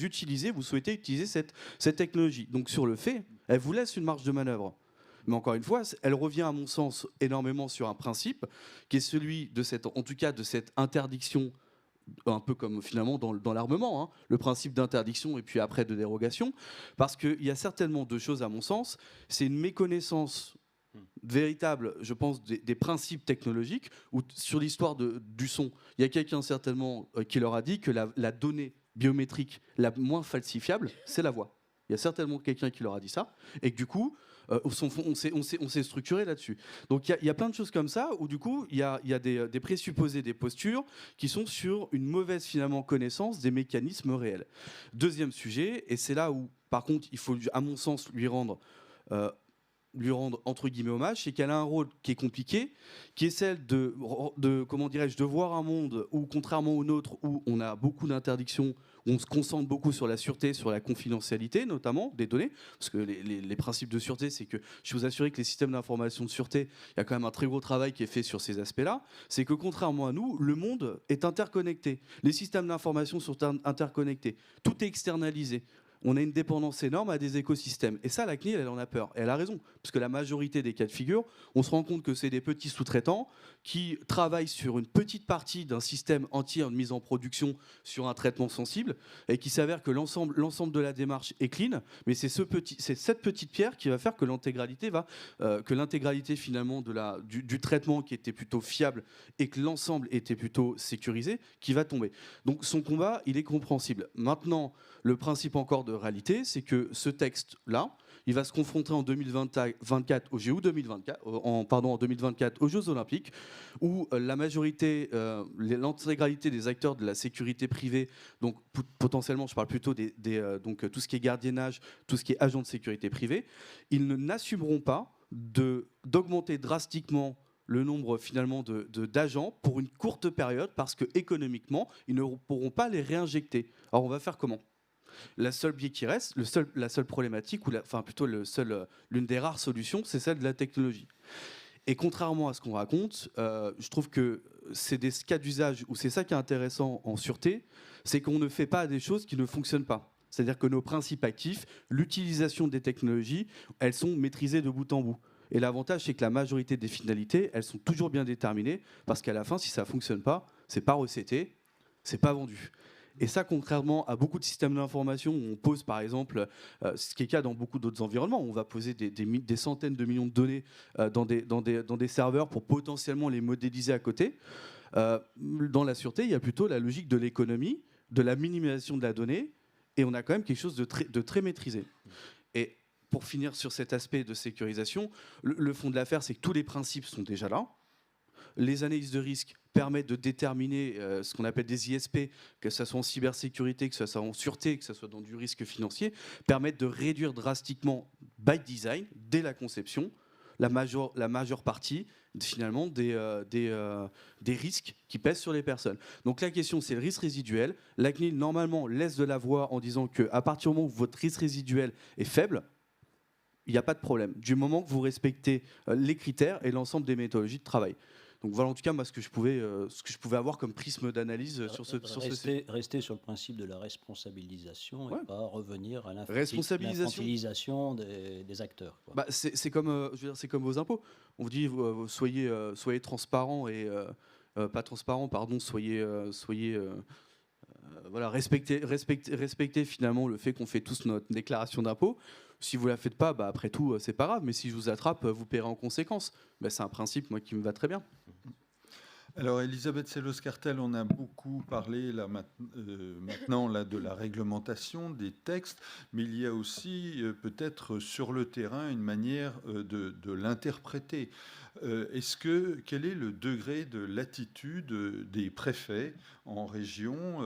S6: souhaitez utiliser cette technologie. Donc sur le fait, elle vous laisse une marge de manœuvre. Mais encore une fois, elle revient à mon sens énormément sur un principe qui est celui de cette interdiction, un peu comme finalement dans l'armement, hein, le principe d'interdiction et puis après de dérogation, parce qu'il y a certainement deux choses à mon sens. C'est une méconnaissance véritable, je pense, des principes technologiques, ou sur l'histoire du son. Il y a quelqu'un certainement qui leur a dit que la donnée biométrique la moins falsifiable, c'est la voix. Il y a certainement quelqu'un qui leur a dit ça, et que du coup, on s'est structuré là-dessus. Donc il y a plein de choses comme ça, où du coup, il y a des présupposés, des postures, qui sont sur une mauvaise, finalement, connaissance des mécanismes réels. Deuxième sujet, et c'est là où, par contre, il faut, à mon sens, lui rendre lui rendre entre guillemets hommage, c'est qu'elle a un rôle qui est compliqué, qui est celle de comment dirais-je, de voir un monde où, contrairement au nôtre, où on a beaucoup d'interdictions, où on se concentre beaucoup sur la sûreté, sur la confidentialité notamment des données, parce que les principes de sûreté, c'est que je peux vous assurer que les systèmes d'information de sûreté, il y a quand même un très gros travail qui est fait sur ces aspects-là, c'est que contrairement à nous, le monde est interconnecté, les systèmes d'information sont interconnectés, tout est externalisé. On a une dépendance énorme à des écosystèmes. Et ça, la CNIL, elle en a peur. Et elle a raison. Parce que la majorité des cas de figure, on se rend compte que c'est des petits sous-traitants qui travaillent sur une petite partie d'un système entier de mise en production sur un traitement sensible et qui s'avère que l'ensemble de la démarche est clean. Mais c'est cette petite pierre qui va faire que l'intégralité finalement du traitement qui était plutôt fiable et que l'ensemble était plutôt sécurisé qui va tomber. Donc son combat, il est compréhensible. Maintenant, le principe encore de réalité, c'est que ce texte-là, il va se confronter en 2024 au GU 2024, en 2024 aux Jeux Olympiques, où la majorité, l'intégralité des acteurs de la sécurité privée, donc potentiellement, je parle plutôt donc tout ce qui est gardiennage, tout ce qui est agent de sécurité privée, ils n'assumeront pas d'augmenter drastiquement le nombre finalement d'agents pour une courte période parce que économiquement, ils ne pourront pas les réinjecter. Alors on va faire comment ? La seule biais qui reste, la seule problématique, enfin plutôt l'une des rares solutions, c'est celle de la technologie. Et contrairement à ce qu'on raconte, je trouve que c'est des cas d'usage où c'est ça qui est intéressant en sûreté, c'est qu'on ne fait pas des choses qui ne fonctionnent pas. C'est-à-dire que nos principes actifs, l'utilisation des technologies, elles sont maîtrisées de bout en bout. Et l'avantage, c'est que la majorité des finalités, elles sont toujours bien déterminées, parce qu'à la fin, si ça ne fonctionne pas, c'est pas recetté, c'est pas vendu. Et ça, contrairement à beaucoup de systèmes d'information où on pose, par exemple, ce qui est le cas dans beaucoup d'autres environnements, on va poser des centaines de millions de données dans des serveurs pour potentiellement les modéliser à côté. Dans la sûreté, il y a plutôt la logique de l'économie, de la minimisation de la donnée, et on a quand même quelque chose de très maîtrisé. Et pour finir sur cet aspect de sécurisation, le fond de l'affaire, c'est que tous les principes sont déjà là. Les analyses de risque permettent de déterminer ce qu'on appelle des ISP, que ce soit en cybersécurité, que ce soit en sûreté, que ce soit dans du risque financier, permettent de réduire drastiquement, by design, dès la conception, la majeure partie finalement des risques qui pèsent sur les personnes. Donc la question, c'est le risque résiduel. La CNIL, normalement, laisse de la voix en disant qu'à partir du moment où votre risque résiduel est faible, il n'y a pas de problème, du moment que vous respectez les critères et l'ensemble des méthodologies de travail. Donc voilà en tout cas moi, ce que je pouvais avoir comme prisme d'analyse sur ce
S4: Rester sur le principe de la responsabilisation et pas revenir à
S6: l'infantilisation
S4: des acteurs. Quoi.
S6: Bah, c'est comme vos impôts. On vous dit soyez transparent et pas transparent, pardon, voilà, respectez finalement le fait qu'on fait tous notre déclaration d'impôt. Si vous la faites pas, bah après tout, c'est pas grave. Mais si je vous attrape, vous paierez en conséquence. Bah, c'est un principe, moi, qui me va très bien.
S1: Alors, Elisabeth Sellos-Cartel, on a beaucoup parlé là, maintenant là, de la réglementation des textes, mais il y a aussi peut-être sur le terrain une manière de l'interpréter. Quel est le degré de latitude des préfets en région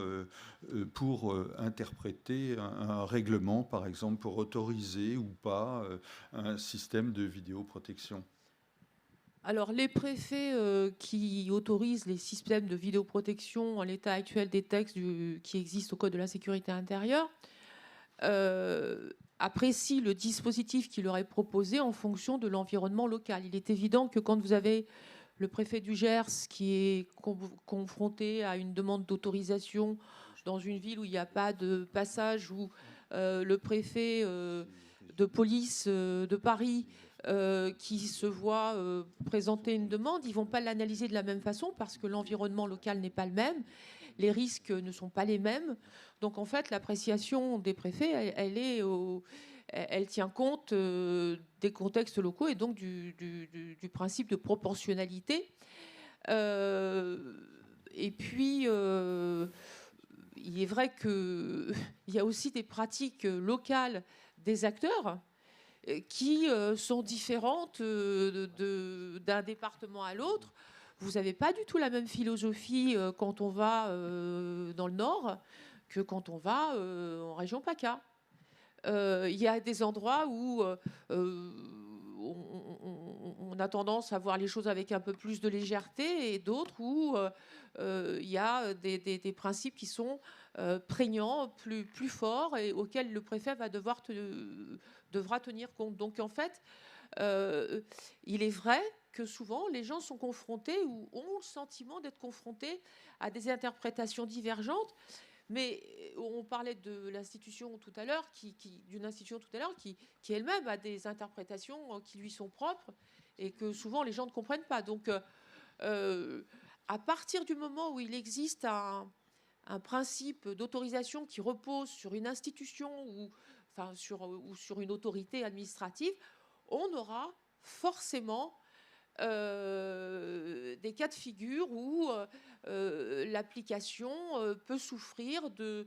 S1: pour interpréter un règlement, par exemple, pour autoriser ou pas un système de vidéoprotection ?
S2: Alors, les préfets qui autorisent les systèmes de vidéoprotection en l'état actuel des textes qui existent au Code de la sécurité intérieure apprécient le dispositif qui leur est proposé en fonction de l'environnement local. Il est évident que quand vous avez le préfet du Gers qui est confronté à une demande d'autorisation dans une ville où il n'y a pas de passage, ou le préfet de police de Paris qui se voit présenter une demande, ils ne vont pas l'analyser de la même façon parce que l'environnement local n'est pas le même, les risques ne sont pas les mêmes. Donc en fait, l'appréciation des préfets, elle tient compte des contextes locaux et donc du principe de proportionnalité. Et puis, il est vrai qu'il y a aussi des pratiques locales des acteurs qui sont différentes d'un département à l'autre. Vous n'avez pas du tout la même philosophie quand on va dans le Nord que quand on va en région PACA. Il y a des endroits où on a tendance à voir les choses avec un peu plus de légèreté, et d'autres où il y a des principes qui sont prégnants, plus forts, et auxquels le préfet devra tenir compte. Donc en fait, il est vrai que souvent les gens sont confrontés ou ont le sentiment d'être confrontés à des interprétations divergentes. Mais on parlait de l'institution tout à l'heure, d'une institution tout à l'heure qui elle-même a des interprétations qui lui sont propres et que souvent les gens ne comprennent pas. Donc, à partir du moment où il existe un principe d'autorisation qui repose sur une institution ou sur une autorité administrative, on aura forcément des cas de figure où l'application peut souffrir de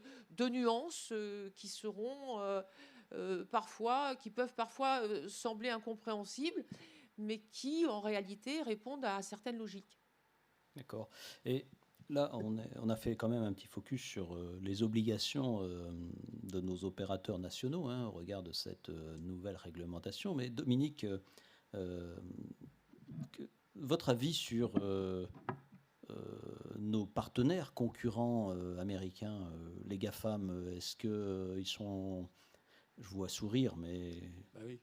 S2: nuances qui peuvent parfois sembler incompréhensibles, mais qui en réalité répondent à certaines logiques.
S4: D'accord. Et là, on a fait quand même un petit focus sur les obligations de nos opérateurs nationaux au regard de cette nouvelle réglementation. Mais Dominique, votre avis sur nos partenaires concurrents américains, les GAFAM, est-ce qu'ils sont... Je vous vois sourire, mais...
S3: Bah oui.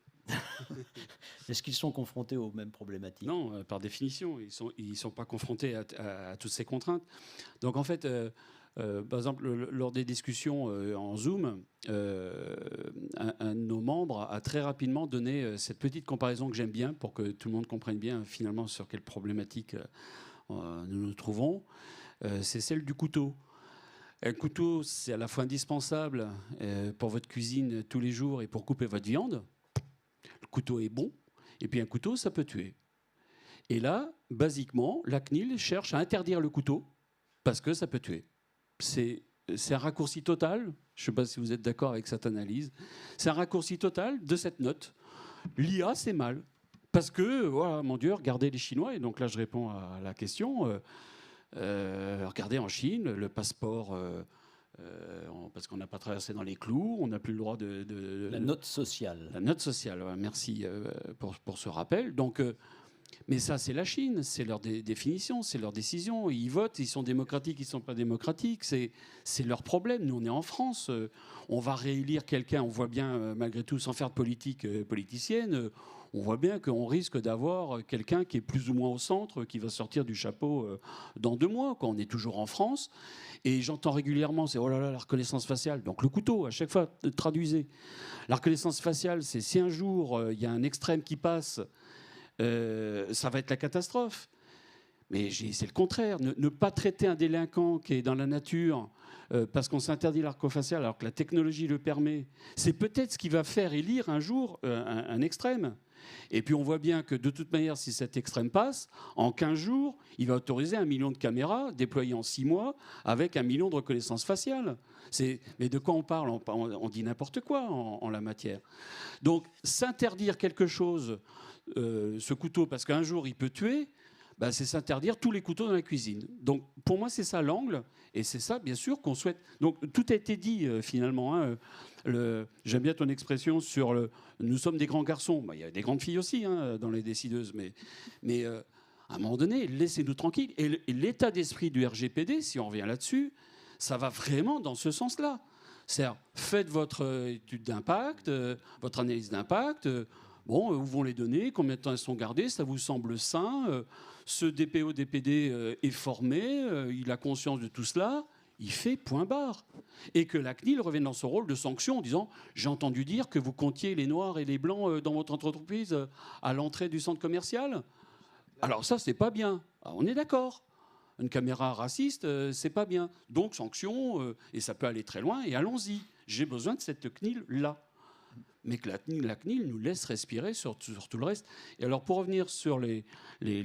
S4: Est-ce qu'ils sont confrontés aux mêmes problématiques?
S3: Non, par définition, ils sont pas confrontés à toutes ces contraintes. Donc en fait, par exemple, lors des discussions en Zoom, un de nos membres a très rapidement donné cette petite comparaison que j'aime bien pour que tout le monde comprenne bien finalement sur quelle problématique nous nous trouvons. C'est celle du couteau. Un couteau, c'est à la fois indispensable pour votre cuisine tous les jours et pour couper votre viande. Le couteau est bon, et puis un couteau, ça peut tuer. Et là, basiquement, la CNIL cherche à interdire le couteau parce que ça peut tuer. C'est un raccourci total, je ne sais pas si vous êtes d'accord avec cette analyse, c'est un raccourci total de cette note. L'IA, c'est mal. Parce que, voilà, mon Dieu, regardez les Chinois, et donc là je réponds à la question, regardez en Chine, le passeport... parce qu'on n'a pas traversé dans les clous, on n'a plus le droit de...
S4: La note sociale.
S3: La note sociale, ouais, merci pour ce rappel. Donc, mais ça, c'est la Chine, c'est leur définition, c'est leur décision. Ils votent, ils sont démocratiques, ils ne sont pas démocratiques, c'est leur problème. Nous, on est en France, on va réélire quelqu'un, on voit bien, malgré tout, sans faire de politique politicienne, on voit bien qu'on risque d'avoir quelqu'un qui est plus ou moins au centre, qui va sortir du chapeau dans 2 mois. Quoi. On est toujours en France. Et j'entends régulièrement, c'est oh là là, la reconnaissance faciale. Donc le couteau, à chaque fois, traduisez. La reconnaissance faciale, c'est si un jour il y a un extrême qui passe, ça va être la catastrophe. Mais c'est le contraire. Ne pas traiter un délinquant qui est dans la nature parce qu'on s'interdit l'arc facial alors que la technologie le permet, c'est peut-être ce qui va faire élire un jour un extrême. Et puis on voit bien que de toute manière, si cet extrême passe, en 15 jours, il va autoriser 1 million de caméras déployées en 6 mois avec 1 million de reconnaissances faciales. Mais de quoi on parle? On dit n'importe quoi en la matière. Donc s'interdire quelque chose, ce couteau, parce qu'un jour il peut tuer, bah, c'est s'interdire tous les couteaux dans la cuisine. Donc pour moi, c'est ça l'angle. Et c'est ça, bien sûr, qu'on souhaite. Donc tout a été dit finalement. Hein. J'aime bien ton expression sur nous sommes des grands garçons. Bah, y a des grandes filles aussi dans les décideuses. Mais à un moment donné, laissez-nous tranquilles. Et l'état d'esprit du RGPD, si on revient là-dessus, ça va vraiment dans ce sens-là. C'est-à-dire, faites votre étude d'impact, votre analyse d'impact. Bon, où vont les données? Combien de temps elles sont gardées? Ça vous semble sain? Ce DPO, DPD est formé, il a conscience de tout cela, il fait point barre. Et que la CNIL revienne dans son rôle de sanction en disant « J'ai entendu dire que vous comptiez les noirs et les blancs dans votre entreprise à l'entrée du centre commercial. » Alors ça, c'est pas bien. Alors, on est d'accord. Une caméra raciste, c'est pas bien. Donc sanction, et ça peut aller très loin, et allons-y. J'ai besoin de cette CNIL-là. Mais que la CNIL nous laisse respirer sur tout le reste. Et alors, pour revenir sur les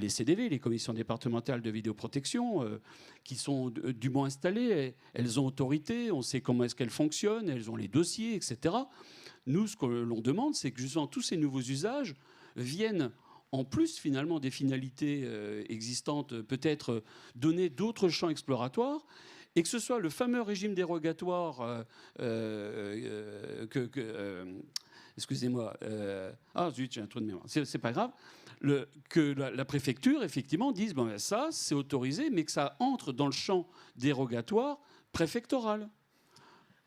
S3: CDV, les commissions départementales de vidéoprotection, qui sont dûment installées, elles ont autorité, on sait comment est-ce qu'elles fonctionnent, elles ont les dossiers, etc. Nous, ce que l'on demande, c'est que justement tous ces nouveaux usages viennent, en plus finalement des finalités existantes, peut-être donner d'autres champs exploratoires, et que ce soit le fameux régime dérogatoire excusez-moi, ah zut, j'ai un trou de mémoire, c'est pas grave, que la préfecture, effectivement, dise, bon, ben, ça, c'est autorisé, mais que ça entre dans le champ dérogatoire préfectoral.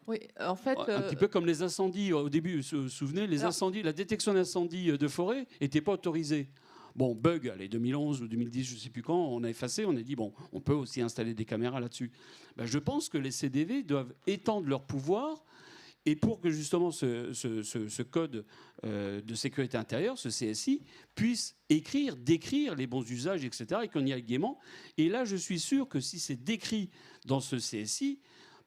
S2: Oui, en fait,
S3: Un petit peu comme les incendies. Au début, vous vous souvenez, les incendies, la détection d'incendies de forêt n'était pas autorisée. Bon, bug, allez, 2011 ou 2010, je ne sais plus quand, on a effacé, on a dit, bon, on peut aussi installer des caméras là-dessus. Ben, je pense que les CDV doivent étendre leur pouvoir, et pour que justement ce code de sécurité intérieure, ce CSI, puisse décrire les bons usages, etc., et qu'on y aille gaiement. Et là, je suis sûr que si c'est décrit dans ce CSI,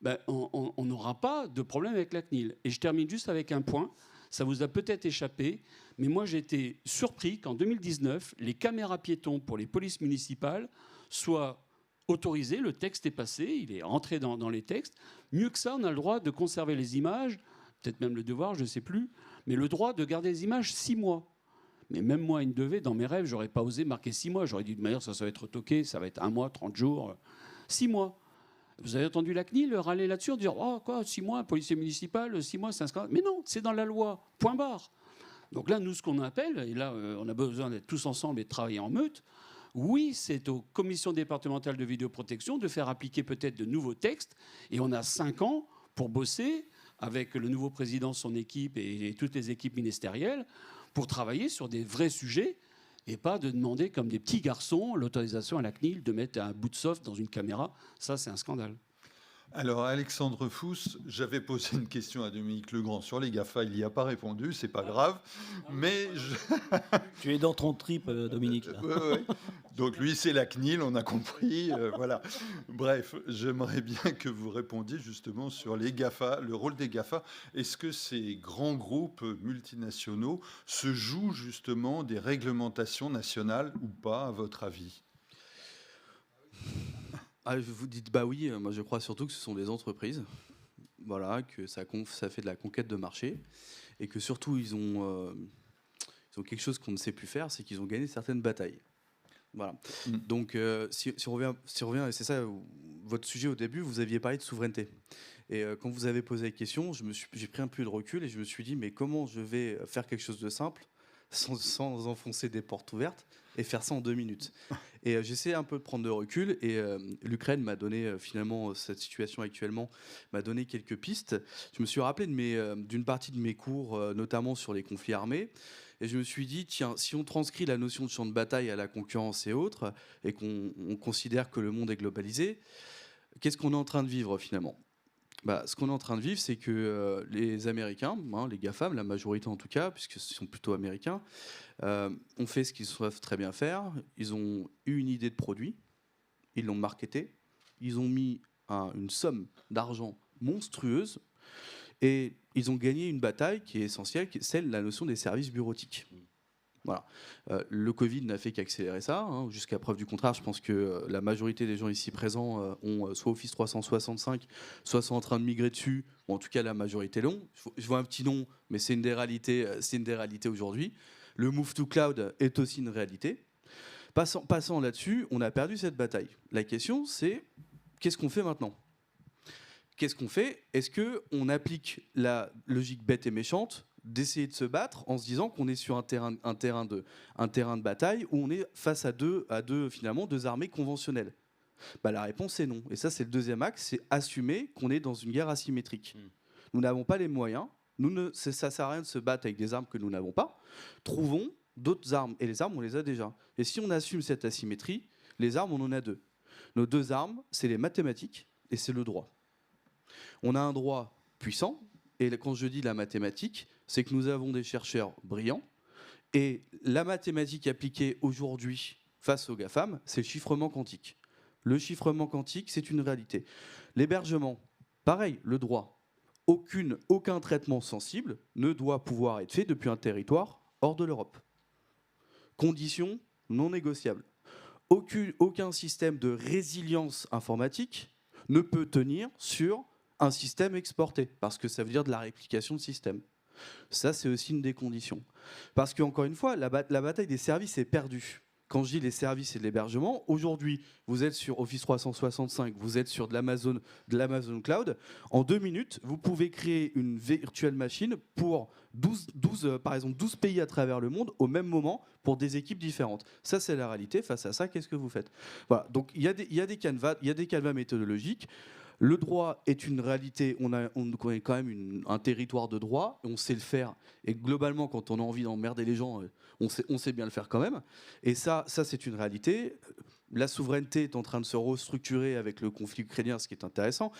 S3: ben, on n'aura pas de problème avec la CNIL. Et je termine juste avec un point. Ça vous a peut-être échappé, mais moi j'ai été surpris qu'en 2019, les caméras piétons pour les polices municipales soient autorisées. Le texte est passé, il est rentré dans les textes. Mieux que ça, on a le droit de conserver les images, peut-être même le devoir, je ne sais plus, mais le droit de garder les images 6 mois. Mais même moi, une devait, dans mes rêves, j'aurais pas osé marquer 6 mois. J'aurais dit de manière, ça va être retoqué, ça va être 1 mois, 30 jours, 6 mois. Vous avez entendu la CNIL râler là-dessus, dire oh quoi, 6 mois, policier municipal, 6 mois, c'est un scandale. Mais non, c'est dans la loi, point barre. Donc là, nous, ce qu'on appelle, et là, on a besoin d'être tous ensemble et de travailler en meute. Oui, c'est aux commissions départementales de vidéoprotection de faire appliquer peut-être de nouveaux textes. Et on a 5 ans pour bosser avec le nouveau président, son équipe et toutes les équipes ministérielles pour travailler sur des vrais sujets. Et pas de demander, comme des petits garçons, l'autorisation à la CNIL de mettre un bout de soft dans une caméra. Ça, c'est un scandale.
S1: Alors, Alexandre Fous, j'avais posé une question à Dominique Legrand sur les GAFA. Il n'y a pas répondu, c'est pas grave. Mais
S4: Tu es dans ton trip, Dominique. Là.
S1: Ouais. Donc, lui, c'est la CNIL, on a compris. Voilà. Bref, j'aimerais bien que vous répondiez justement sur les GAFA, le rôle des GAFA. Est-ce que ces grands groupes multinationaux se jouent justement des réglementations nationales ou pas, à votre avis ?
S6: Ah, vous dites bah oui, moi je crois surtout que ce sont des entreprises, voilà, que ça fait de la conquête de marché, et que surtout ils ont quelque chose qu'on ne sait plus faire, c'est qu'ils ont gagné certaines batailles. Voilà. Donc si on revient, et c'est ça votre sujet au début, vous aviez parlé de souveraineté. Et quand vous avez posé la question, j'ai pris un peu de recul et je me suis dit mais comment je vais faire quelque chose de simple sans enfoncer des portes ouvertes et faire ça en 2 minutes. Et j'essaie un peu de prendre de recul et l'Ukraine m'a donné finalement cette situation actuellement m'a donné quelques pistes. Je me suis rappelé d'une partie de mes cours, notamment sur les conflits armés. Et je me suis dit, tiens, si on transcrit la notion de champ de bataille à la concurrence et autres, et qu'on considère que le monde est globalisé, qu'est-ce qu'on est en train de vivre finalement ? Ce qu'on est en train de vivre, c'est que les Américains, les GAFAM, la majorité en tout cas, puisque ce sont plutôt américains, ont fait ce qu'ils savent très bien faire. Ils ont eu une idée de produit, ils l'ont marketé, ils ont mis une somme d'argent monstrueuse et ils ont gagné une bataille qui est essentielle, qui est celle de la notion des services bureautiques. Voilà. Le Covid n'a fait qu'accélérer ça. Jusqu'à preuve du contraire, je pense que la majorité des gens ici présents ont soit Office 365, soit sont en train de migrer dessus. Ou en tout cas, la majorité l'ont. Je vois un petit nom, mais c'est une des réalités aujourd'hui. Le move to cloud est aussi une réalité. Passant là-dessus, on a perdu cette bataille. La question, c'est qu'est-ce qu'on fait maintenant ? Qu'est-ce qu'on fait ? Est-ce qu'on applique la logique bête et méchante d'essayer de se battre en se disant qu'on est sur un terrain de bataille où on est face à deux armées conventionnelles ? La réponse est non. Et ça, c'est le deuxième axe, c'est assumer qu'on est dans une guerre asymétrique. Nous n'avons pas les moyens. Ça ne sert à rien de se battre avec des armes que nous n'avons pas. Trouvons d'autres armes. Et les armes, on les a déjà. Et si on assume cette asymétrie, les armes, on en a 2. Nos 2 armes, c'est les mathématiques et c'est le droit. On a un droit puissant. Et quand je dis la mathématique, c'est que nous avons des chercheurs brillants. Et la mathématique appliquée aujourd'hui face aux GAFAM, c'est le chiffrement quantique. Le chiffrement quantique, c'est une réalité. L'hébergement, pareil, le droit. Aucun traitement sensible ne doit pouvoir être fait depuis un territoire hors de l'Europe. Condition non négociable. Aucun système de résilience informatique ne peut tenir sur un système exporté, parce que ça veut dire de la réplication de système. Ça, c'est aussi une des conditions. Parce qu'encore une fois, la bataille des services est perdue. Quand je dis les services et de l'hébergement, aujourd'hui, vous êtes sur Office 365, vous êtes sur de l'Amazon Cloud. En 2 minutes, vous pouvez créer une virtuelle machine pour 12 pays à travers le monde au même moment pour des équipes différentes. Ça, c'est la réalité. Face à ça, qu'est-ce que vous faites? Voilà. Donc, il y a des canevas méthodologiques. Le droit est une réalité, on connaît quand même un territoire de droit, on sait le faire, et globalement, quand on a envie d'emmerder les gens, on sait bien le faire quand même. Et ça c'est une réalité. La souveraineté est en train de se restructurer avec le conflit ukrainien, ce qui est intéressant.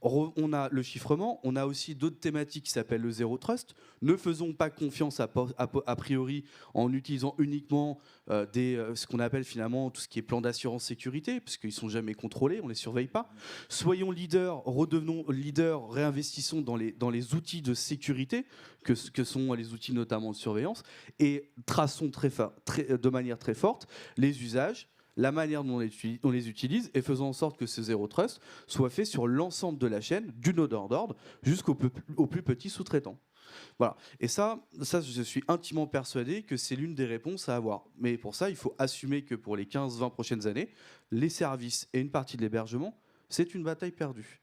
S6: On a le chiffrement, on a aussi d'autres thématiques qui s'appellent le zéro trust. Ne faisons pas confiance a priori en utilisant uniquement ce qu'on appelle finalement tout ce qui est plan d'assurance sécurité, puisqu'ils ne sont jamais contrôlés, on ne les surveille pas. Soyons leaders, redevenons leaders, réinvestissons dans les outils de sécurité, que sont les outils notamment de surveillance, et traçons de manière très forte les usages, la manière dont on les utilise, et faisons en sorte que ce zéro trust soit fait sur l'ensemble de la chaîne, du nodeur d'ordre jusqu'au plus petit sous-traitant. Voilà. Et ça, je suis intimement persuadé que c'est l'une des réponses à avoir. Mais pour ça, il faut assumer que pour les 15-20 prochaines années, les services et une partie de l'hébergement, c'est une bataille perdue.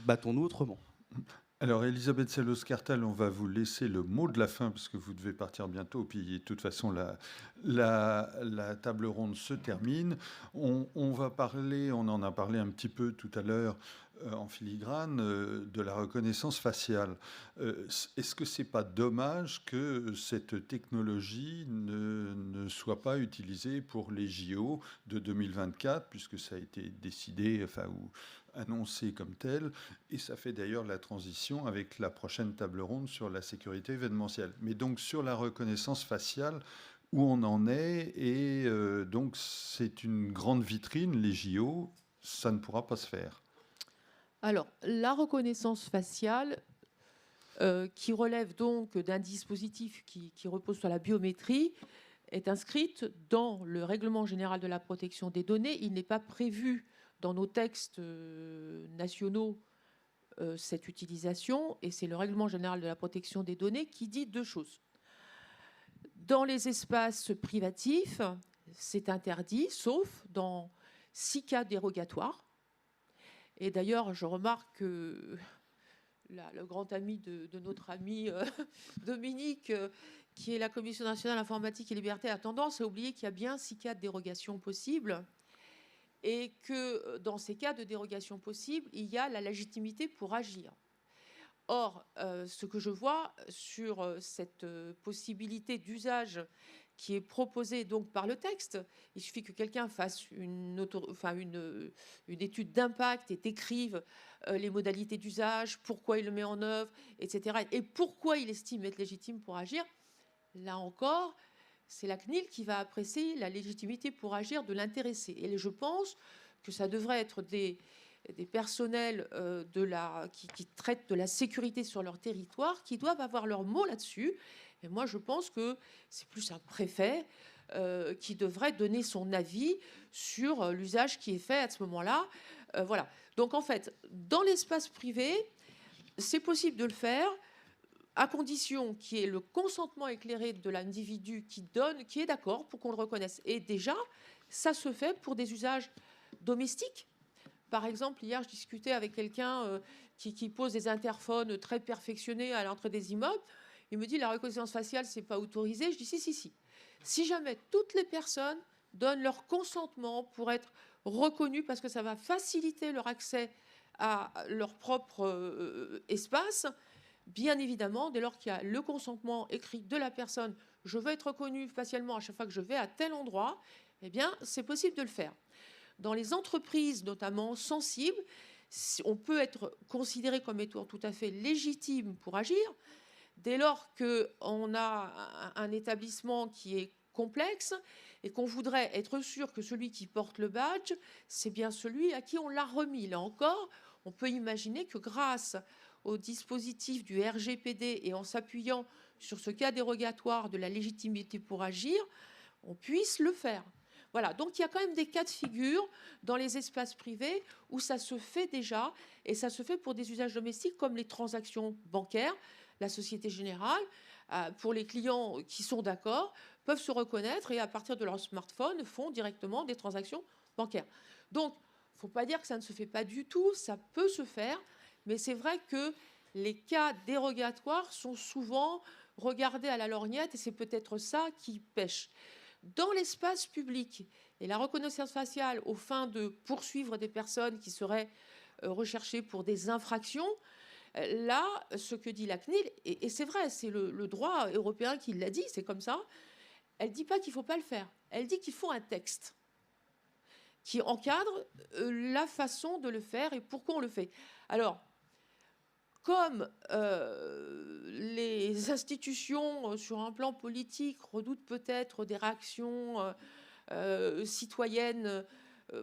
S6: Battons-nous autrement.
S1: Alors, Elisabeth Sellos-Cartel, on va vous laisser le mot de la fin, parce que vous devez partir bientôt. Puis, de toute façon, la table ronde se termine. On va parler, on en a parlé un petit peu tout à l'heure, en filigrane, de la reconnaissance faciale. Est-ce que c'est pas dommage que cette technologie ne soit pas utilisée pour les JO de 2024, puisque ça a été décidé, ou annoncé comme tel, et ça fait d'ailleurs la transition avec la prochaine table ronde sur la sécurité événementielle. Mais donc sur la reconnaissance faciale, où on en est, et donc c'est une grande vitrine, les JO, ça ne pourra pas se faire.
S2: Alors, la reconnaissance faciale, qui relève donc d'un dispositif qui repose sur la biométrie, est inscrite dans le règlement général de la protection des données. Il n'est pas prévu dans nos textes nationaux cette utilisation, et c'est le règlement général de la protection des données qui dit 2 choses. Dans les espaces privatifs, c'est interdit, sauf dans 6 cas dérogatoires. Et d'ailleurs, je remarque que le grand ami de notre ami Dominique, qui est la Commission nationale informatique et liberté, a tendance à oublier qu'il y a bien 6 cas de dérogation possibles, et que dans ces cas de dérogation possibles, il y a la légitimité pour agir. Or, ce que je vois sur cette possibilité d'usage qui est proposée donc par le texte, il suffit que quelqu'un fasse une étude d'impact et écrive les modalités d'usage, pourquoi il le met en œuvre, etc., et pourquoi il estime être légitime pour agir. Là encore, c'est la CNIL qui va apprécier la légitimité pour agir de l'intéressé. Et je pense que ça devrait être des personnels qui traitent de la sécurité sur leur territoire, qui doivent avoir leur mot là-dessus. Et moi, je pense que c'est plus un préfet qui devrait donner son avis sur l'usage qui est fait à ce moment-là. Voilà. Donc, en fait, dans l'espace privé, c'est possible de le faire, à condition qu'il y ait le consentement éclairé de l'individu qui est d'accord pour qu'on le reconnaisse. Et déjà, ça se fait pour des usages domestiques. Par exemple, hier, je discutais avec quelqu'un qui pose des interphones très perfectionnés à l'entrée des immeubles. Il me dit, la reconnaissance faciale, c'est pas autorisé. Je dis, si. Si jamais toutes les personnes donnent leur consentement pour être reconnues, parce que ça va faciliter leur accès à leur propre espace, bien évidemment, dès lors qu'il y a le consentement écrit de la personne, je veux être reconnu facialement à chaque fois que je vais à tel endroit, eh bien, c'est possible de le faire. Dans les entreprises, notamment sensibles, on peut être considéré comme étant tout à fait légitime pour agir, dès lors qu'on a un établissement qui est complexe et qu'on voudrait être sûr que celui qui porte le badge, c'est bien celui à qui on l'a remis. Là encore, on peut imaginer que grâce au dispositif du RGPD et en s'appuyant sur ce cas dérogatoire de la légitimité pour agir, on puisse le faire. Voilà, donc il y a quand même des cas de figure dans les espaces privés où ça se fait déjà, et ça se fait pour des usages domestiques comme les transactions bancaires. La Société Générale pour les clients qui sont d'accord, peuvent se reconnaître et à partir de leur smartphone font directement des transactions bancaires. Donc, il ne faut pas dire que ça ne se fait pas du tout, ça peut se faire, mais c'est vrai que les cas dérogatoires sont souvent regardés à la lorgnette et c'est peut-être ça qui pêche. Dans l'espace public et la reconnaissance faciale aux fins de poursuivre des personnes qui seraient recherchées pour des infractions, là, ce que dit la CNIL, et c'est vrai, c'est le droit européen qui l'a dit, c'est comme ça, elle ne dit pas qu'il ne faut pas le faire. Elle dit qu'il faut un texte qui encadre la façon de le faire et pourquoi on le fait. Alors, comme les institutions sur un plan politique redoutent peut-être des réactions citoyennes,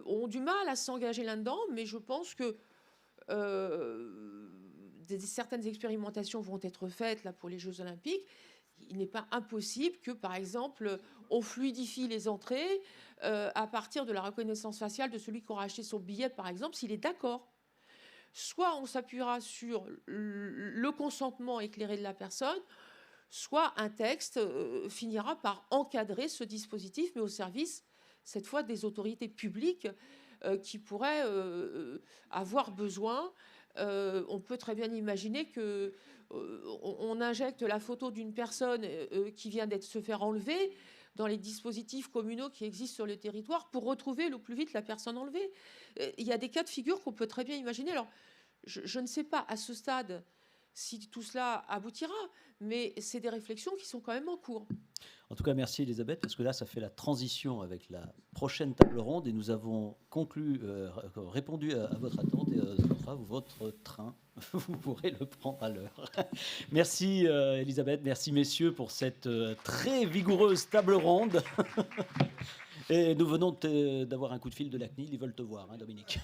S2: ont du mal à s'engager là-dedans, mais je pense que certaines expérimentations vont être faites là, pour les Jeux Olympiques. Il n'est pas impossible que, par exemple, on fluidifie les entrées à partir de la reconnaissance faciale de celui qui aura acheté son billet, par exemple, s'il est d'accord. Soit on s'appuiera sur le consentement éclairé de la personne, soit un texte finira par encadrer ce dispositif, mais au service, cette fois, des autorités publiques qui pourraient avoir besoin. On peut très bien imaginer que on injecte la photo d'une personne qui vient d'être se faire enlever dans les dispositifs communaux qui existent sur le territoire pour retrouver le plus vite la personne enlevée. Il y a des cas de figure qu'on peut très bien imaginer. Alors, je ne sais pas à ce stade si tout cela aboutira, mais c'est des réflexions qui sont quand même en cours.
S4: En tout cas, merci Elisabeth, parce que là, ça fait la transition avec la prochaine table ronde et nous avons conclu, répondu à votre attente et votre train, vous pourrez le prendre à l'heure. Merci Elisabeth, merci messieurs pour cette très vigoureuse table ronde. Et nous venons d'avoir un coup de fil de la CNIL, ils veulent te voir, hein, Dominique.